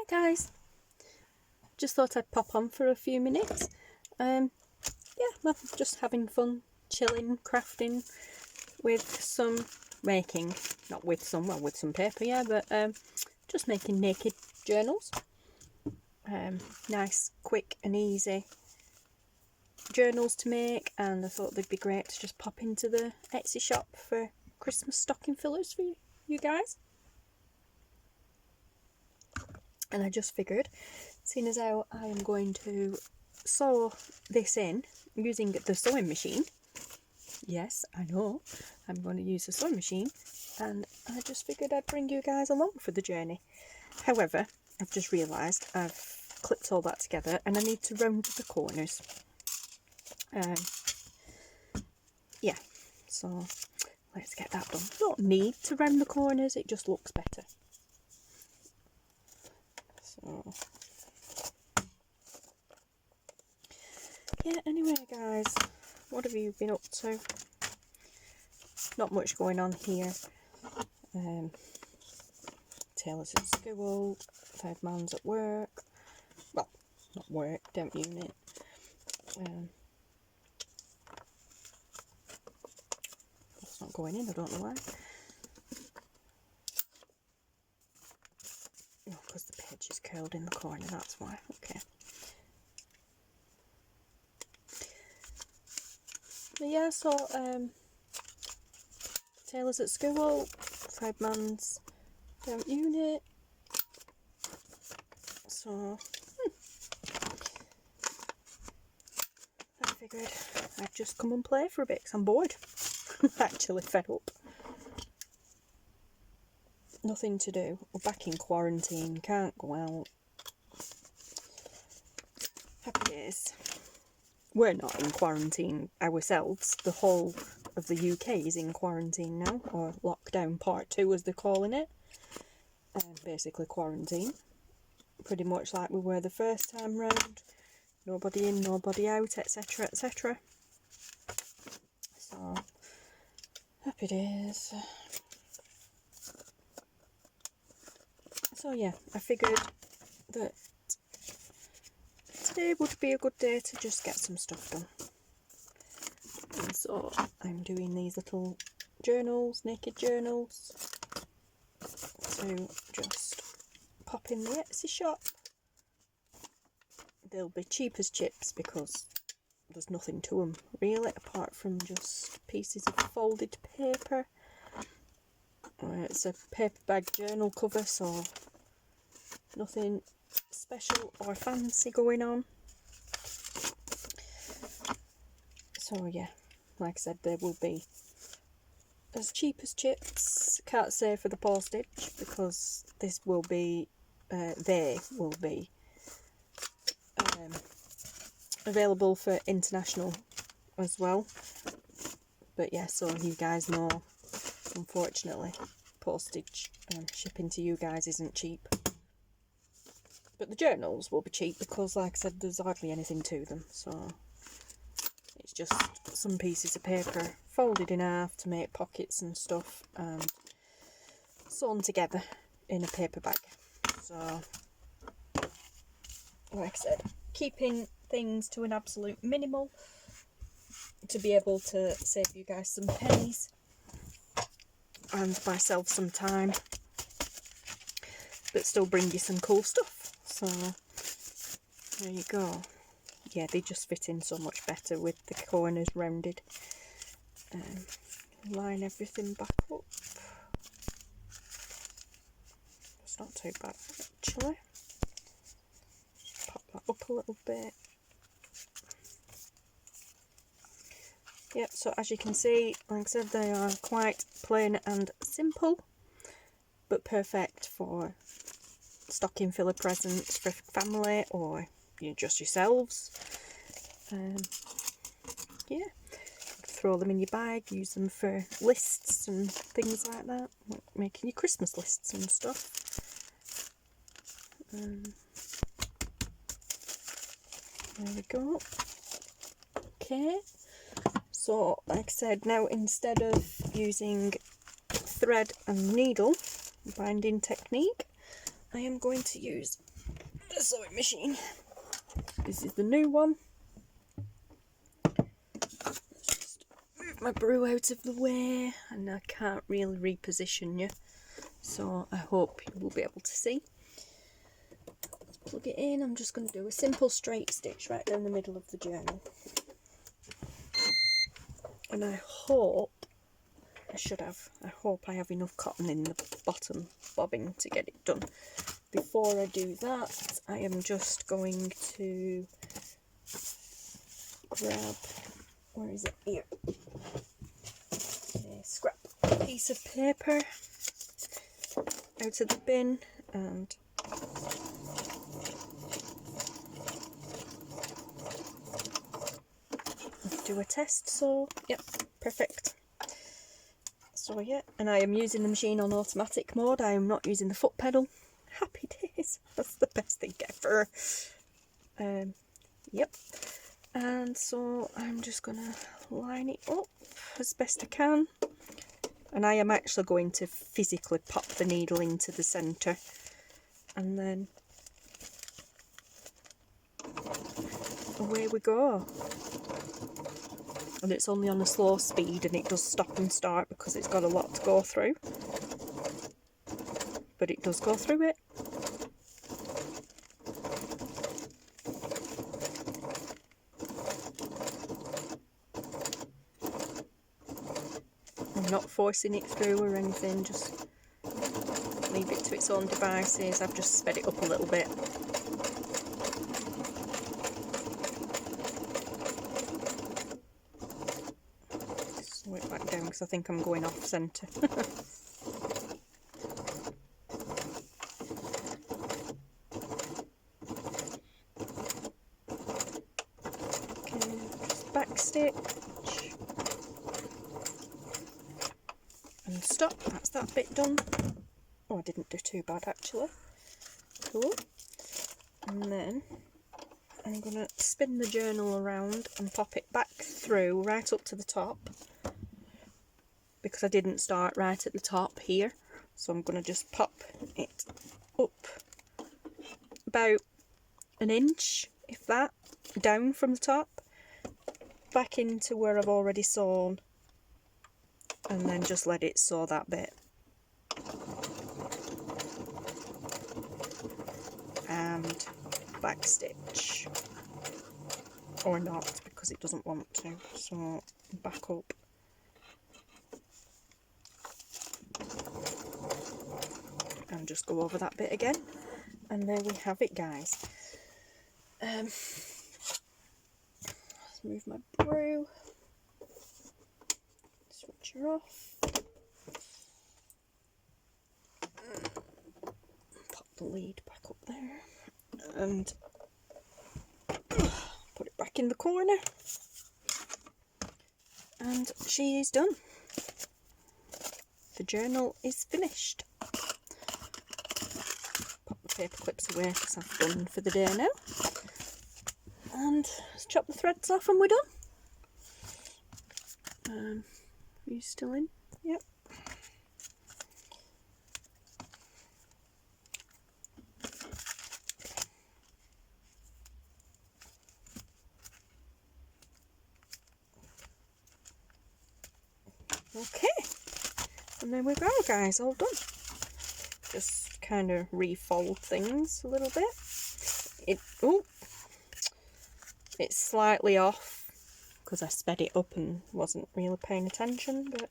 guys, just thought I'd pop on for a few minutes. Yeah, I'm just having fun, chilling, crafting with some making, not with some, well with some paper, yeah, but just making naked journals. Nice, quick and easy journals to make, and I thought they'd be great to just pop into the Etsy shop for Christmas stocking fillers for you guys. And I just figured, seeing as how I am going to sew this in using the sewing machine, yes, I know, I'm going to use the sewing machine, and I just figured I'd bring you guys along for the journey. However, I've just realised I've clipped all that together and I need to round the corners. Yeah, so let's get that done. Don't need to round the corners, it just looks better. So yeah, anyway guys, what have you been up to? Not much going on here. Taylor's at school, third man's at work. Well, not work, temp unit. It's not going in, I don't know why. Oh, because the page is curled in the corner, that's why. Okay. But yeah, so Taylor's at school, third man's temp unit. So I figured I'd just come and play for a bit because I'm bored. I'm actually fed up. Nothing to do. We're back in quarantine, can't go out. Happy days. We're not in quarantine ourselves. The whole of the UK is in quarantine now, or lockdown part 2 as they're calling it. Basically quarantine. Pretty much like we were the first time round. Nobody in, nobody out, etc, etc. So, happy days. So yeah, I figured that today would be a good day to just get some stuff done. And so I'm doing these little journals, naked journals, to just pop in the Etsy shop. They'll be cheap as chips because there's nothing to them really apart from just pieces of folded paper. It's a paper bag journal cover, so nothing special or fancy going on. So yeah, like I said, they will be as cheap as chips. Can't say for the postage because this will be, they will be available for international as well. But yeah, so you guys know, unfortunately, postage shipping to you guys isn't cheap. But the journals will be cheap because, like I said, there's hardly anything to them. So it's just some pieces of paper folded in half to make pockets and stuff and sewn together in a paper bag. So, like I said, keeping things to an absolute minimal to be able to save you guys some pennies and myself some time, but still bring you some cool stuff. So there you go. Yeah, they just fit in so much better with the corners rounded. Line everything back up. It's not too bad actually. Pop that up a little bit. Yep, so as you can see, like I said, they are quite plain and simple, but perfect for stocking filler presents for family or just yourselves. Yeah, throw them in your bag, use them for lists and things like that, like making your Christmas lists and stuff. There we go. Okay, so like I said, now instead of using thread and needle binding technique, I am going to use sewing machine. This is the new one. Let's just move my brew out of the way, and I can't really reposition you, so I hope you will be able to see. Let's plug it in. I'm just going to do a simple straight stitch right down the middle of the journal. And I hope I have enough cotton in the bottom bobbing to get it done. Before I do that, I am just going to grab, where is it? Here. A scrap piece of paper out of the bin and do a test. So, yep, perfect. So yeah, and I am using the machine on automatic mode. I am not using the foot pedal. Happy days. That's the best thing ever. Yep. And so I'm just gonna line it up as best I can. And I am actually going to physically pop the needle into the centre. And then away we go. And it's only on a slow speed, and it does stop and start because it's got a lot to go through. But it does go through it. I'm not forcing it through or anything, just leave it to its own devices. I've just sped it up a little bit. Slow it back down because I think I'm going off centre. Okay, just back stitch. And stop, that's that bit done. Oh, I didn't do too bad actually. Cool. And then I'm going to spin the journal around and pop it back through right up to the top, because I didn't start right at the top here. So I'm going to just pop it up about an inch, if that, down from the top, back into where I've already sewn, and then just let it sew that bit. And back stitch, or not, because it doesn't want to. So back up. And just go over that bit again. And there we have it, guys. Let's move my brew. Switch her off. Pop the lead back up there. And put it back in the corner. And she is done. The journal is finished. Pop the paper clips away because I've done for the day now. And let's chop the threads off and we're done. Are you still in? Yep. Okay, and there we go, guys, all done. Just kind of refold things a little bit. It's slightly off because I sped it up and wasn't really paying attention, but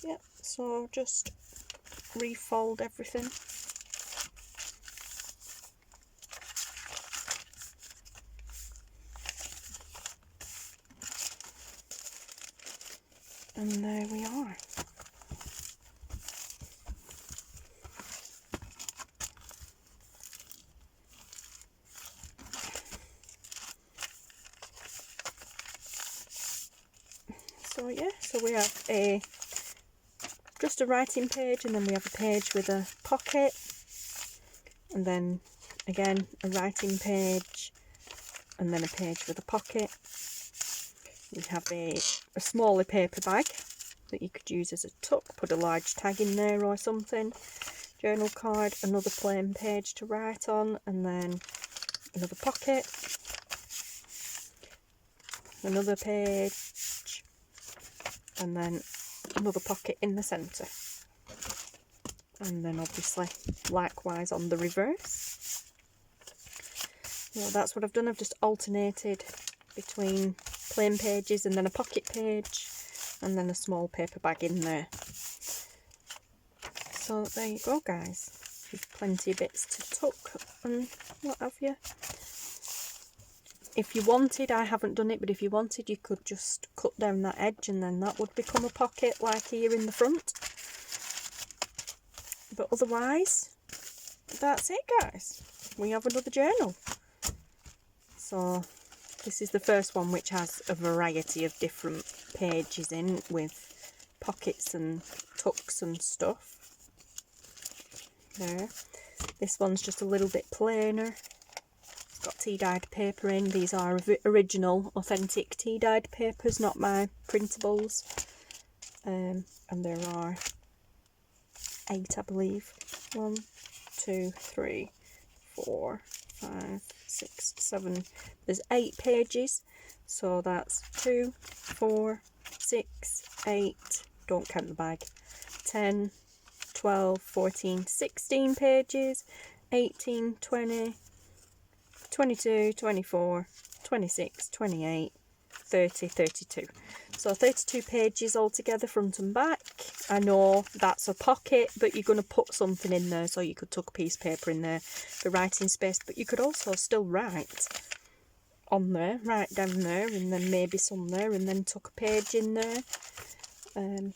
yeah, so just refold everything. And there we are. So yeah, so we have just a writing page, and then we have a page with a pocket, and then again a writing page, and then a page with a pocket. We have a smaller paper bag that you could use as a tuck, put a large tag in there or something. journal card, another plain page to write on, and then another pocket, another page, and then another pocket in the centre. And then obviously likewise on the reverse. So that's what I've done. I've just alternated between plain pages and then a pocket page and then a small paper bag in there. So there you go, guys. There's plenty of bits to tuck and what have you. If you wanted, I haven't done it, but if you wanted, you could just cut down that edge and then that would become a pocket like here in the front. But otherwise, that's it, guys. We have another journal. So this is the first one, which has a variety of different pages in with pockets and tucks and stuff. There. This one's just a little bit plainer. It's got tea-dyed paper in. These are original, authentic tea-dyed papers, not my printables. And there are 8, I believe. 1, 2, 3, 4, 5, 6, 7. There's 8 pages, so that's 2, 4, 6, 8. Don't count the bag. 10, 12, 14, 16 pages. 18, 20, 22, 24, 26, 28, 30, 32. So 32 pages altogether, front and back. I know that's a pocket, but you're going to put something in there, so you could tuck a piece of paper in there for writing space, but you could also still write on there, write down there, and then maybe some there, and then tuck a page in there. And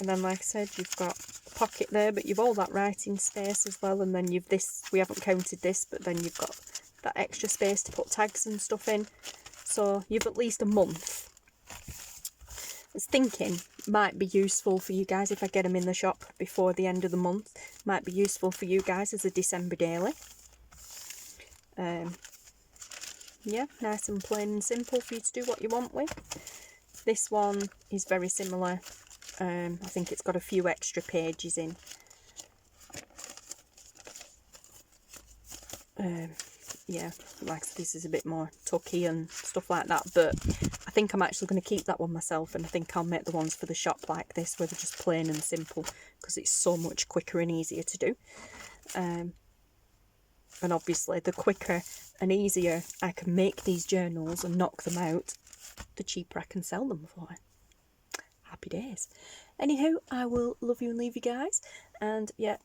then, like I said, you've got a pocket there, but you've all that writing space as well, and then you've this, we haven't counted this, but then you've got that extra space to put tags and stuff in. So you've at least a month. I was thinking might be useful for you guys if I get them in the shop before the end of the month. Might be useful for you guys as a December daily. Yeah, nice and plain and simple for you to do what you want with. This one is very similar. I think it's got a few extra pages in. Yeah, like this is a bit more tucky and stuff like that, but I think I'm actually going to keep that one myself, and I think I'll make the ones for the shop like this where they're just plain and simple, because it's so much quicker and easier to do. And obviously the quicker and easier I can make these journals and knock them out, the cheaper I can sell them for. Happy days. Anywho, I will love you and leave you guys, and yeah,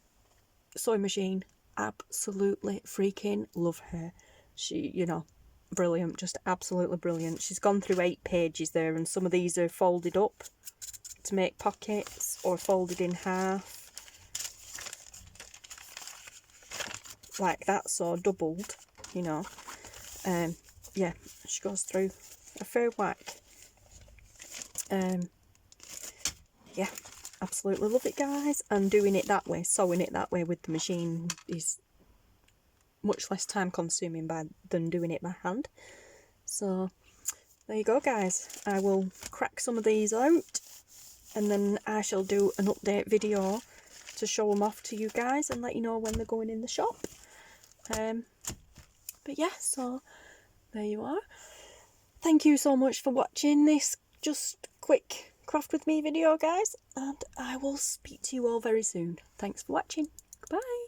sewing machine, absolutely freaking love her. She, you know, brilliant, just absolutely brilliant. She's gone through 8 pages there, and some of these are folded up to make pockets or folded in half like that, so doubled, you know. Yeah, she goes through a fair whack. Yeah, absolutely love it, guys, and doing it that way, sewing it that way with the machine is much less time consuming than doing it by hand. So there you go, guys. I will crack some of these out, and then I shall do an update video to show them off to you guys and let you know when they're going in the shop. But yeah, so there you are. Thank you so much for watching this just quick craft with me video, guys, and I will speak to you all very soon. Thanks for watching. Goodbye.